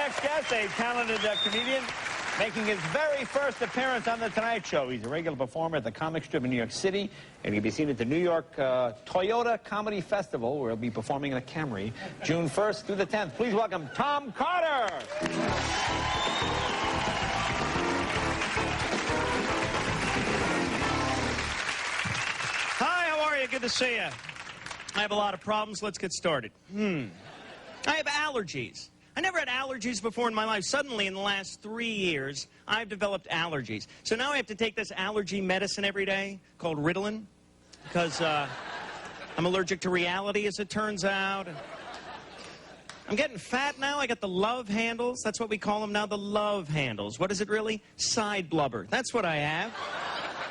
next guest, a talented comedian, making his very first appearance on The Tonight Show. He's a regular performer at the Comic Strip in New York City, and he'll be seen at the New York Toyota Comedy Festival, where he'll be performing in a Camry, June 1st through the 10th. Please welcome Tom Cotter. Hi, how are you? Good to see you. I have a lot of problems. Let's get started. I have allergies. I never had allergies before in my life. Suddenly, in the last 3 years, I've developed allergies. So now I have to take this allergy medicine every day called Ritalin because I'm allergic to reality, as it turns out. I'm getting fat now. I got the love handles. That's what we call them now, the love handles. What is it really? Side blubber. That's what I have.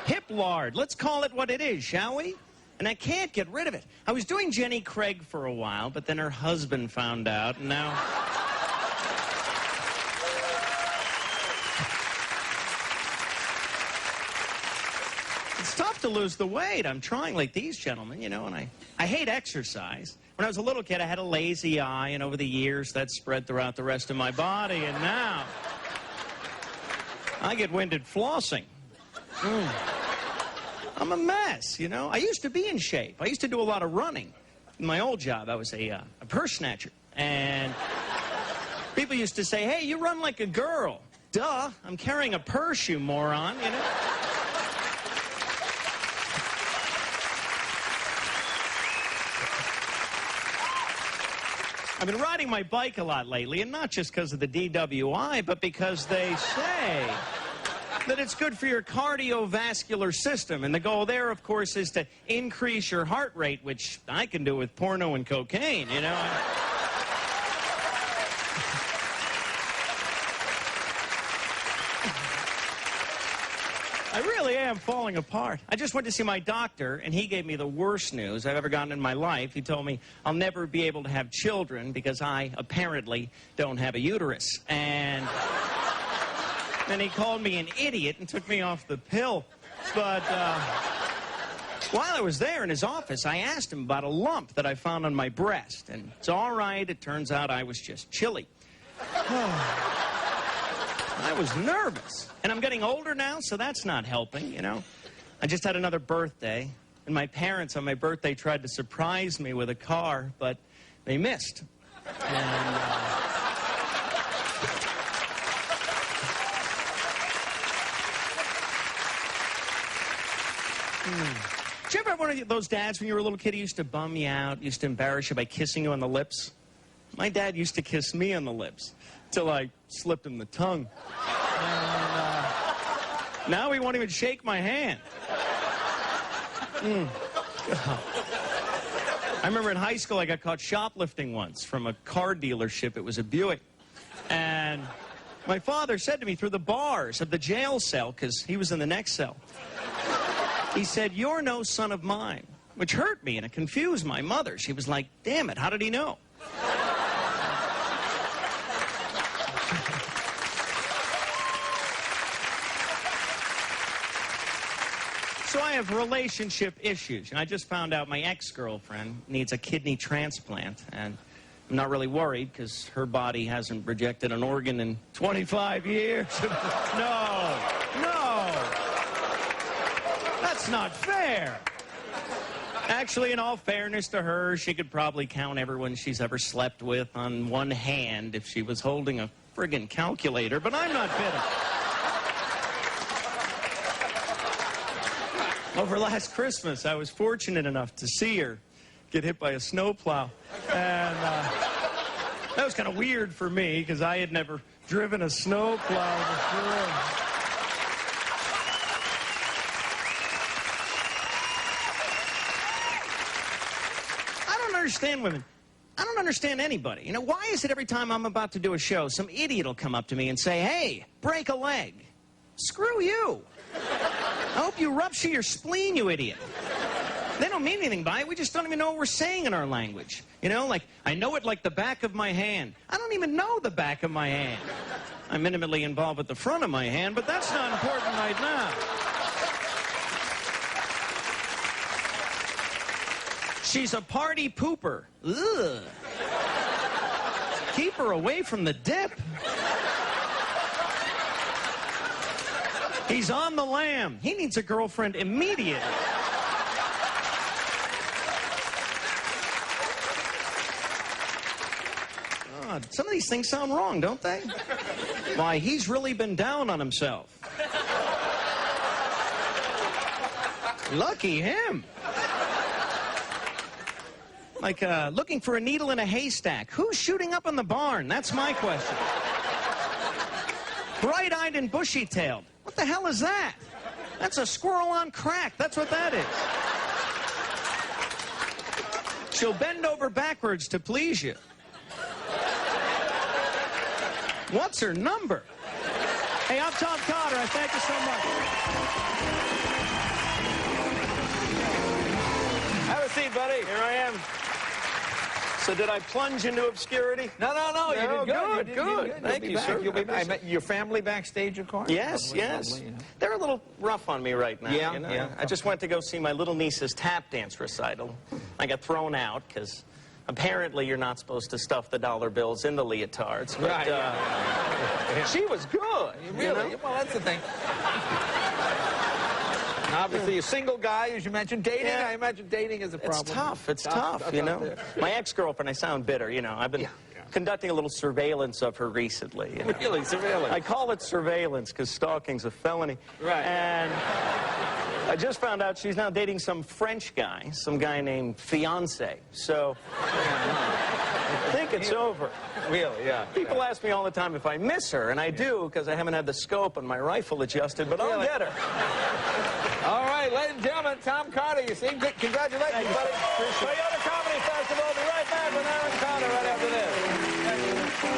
Hip lard. Let's call it what it is, shall we? And I can't get rid of it. I was doing Jenny Craig for a while, but then her husband found out, and now... It's tough to lose the weight. I'm trying like these gentlemen, you know, and I hate exercise. When I was a little kid, I had a lazy eye, and over the years, that spread throughout the rest of my body, and now I get winded flossing. I'm a mess, you know. I used to be in shape. I used to do a lot of running. In my old job, I was a purse snatcher. And people used to say, hey, you run like a girl. Duh, I'm carrying a purse, you moron, you know. I've been riding my bike a lot lately, and not just because of the DWI, but because they say that it's good for your cardiovascular system. And the goal there, of course, is to increase your heart rate, which I can do with porno and cocaine, you know. I really am falling apart. I just went to see my doctor, and he gave me the worst news I've ever gotten in my life. He told me I'll never be able to have children because I apparently don't have a uterus. And then he called me an idiot and took me off the pill. But while I was there in his office, I asked him about a lump that I found on my breast. And it's all right. It turns out I was just chilly. I was nervous. And I'm getting older now, so that's not helping, you know. I just had another birthday, and my parents on my birthday tried to surprise me with a car, but they missed. And, Did you ever have one of those dads when you were a little kid who used to bum you out, used to embarrass you by kissing you on the lips? My dad used to kiss me on the lips till I slipped him the tongue. And now he won't even shake my hand. I remember in high school I got caught shoplifting once from a car dealership. It was a Buick. And my father said to me through the bars of the jail cell, because he was in the next cell, he said, "You're no son of mine," which hurt me, and it confused my mother. She was like, damn it, how did he know? So I have relationship issues, and I just found out my ex-girlfriend needs a kidney transplant, and I'm not really worried because her body hasn't rejected an organ in 25 years. No. That's not fair. Actually, in all fairness to her, she could probably count everyone she's ever slept with on one hand if she was holding a friggin' calculator, but I'm not bitter. Over last Christmas, I was fortunate enough to see her get hit by a snowplow. And that was kind of weird for me because I had never driven a snowplow before. I don't understand women. I don't understand anybody. You know, why is it every time I'm about to do a show, some idiot will come up to me and say, hey, break a leg? Screw you. I hope you rupture your spleen, you idiot. They don't mean anything by it. We just don't even know what we're saying in our language. You know, like, I know it like the back of my hand. I don't even know the back of my hand. I'm intimately involved with the front of my hand, but that's not important right now. She's a party pooper. Ugh. Keep her away from the dip. He's on the lam. He needs a girlfriend immediately. God, some of these things sound wrong, don't they? Why, he's really been down on himself. Lucky him. Like, looking for a needle in a haystack. Who's shooting up in the barn? That's my question. Bright-eyed and bushy-tailed. What the hell is that? That's a squirrel on crack. That's what that is. She'll bend over backwards to please you. What's her number? Hey, I'm Tom Cotter. I thank you so much. Have a seat, buddy. Here I am. So did I plunge into obscurity? No. No, You did good. good. You did Thank you, sir. You'll be back. I met your family backstage, of course. Yes, yes. Lovely, yeah. They're a little rough on me right now. Yeah, you know? yeah. I just went to go see my little niece's tap dance recital. I got thrown out because apparently you're not supposed to stuff the dollar bills in the leotards. But, Right. she was good. Really? You know? Well, that's the thing. Obviously, a single guy, as you mentioned, dating. Yeah. I imagine dating is a problem. It's tough. It's tough, you know. My ex-girlfriend, I sound bitter, you know. I've been conducting a little surveillance of her recently. You know? Really, surveillance. I call it surveillance because stalking's a felony. Right. And I just found out she's now dating some French guy, some guy named Fiancé. So I think it's over. Really, yeah. People ask me all the time if I miss her, and I do because I haven't had the scope on my rifle adjusted, but I'll get her. All right, ladies and gentlemen, Tom Cotter, you seem good. Congratulations, buddy. Toyota Comedy Festival. We'll be right back with Aaron Cotter right after this.